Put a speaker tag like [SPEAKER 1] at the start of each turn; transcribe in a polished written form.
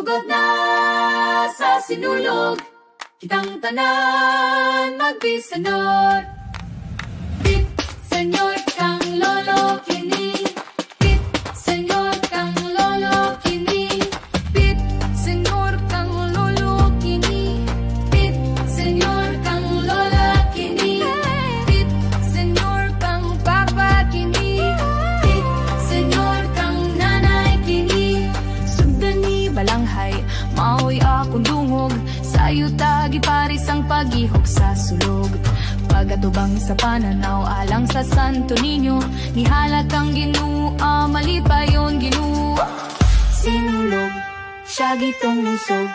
[SPEAKER 1] Sugod na sa sinulog, kitang tanan magbisanot. Pit, senyor kang lolo kini. Pit, senyor kang lolo kini. Pit, senyor kang lolo kini. Pit, senyor kang lola kini. Pit, senyor kang papa kini. Pit, senyor kang nanay kini. Sugdan ni balanghay, maoy akong dungog. Sayo tagi paris ang paghihok sa sulog. Pagatubang sa pananaw alang sa Santo Niño. Nihalag kang ginua, mali pa yun ginua. Sinulog, siya gitong usog.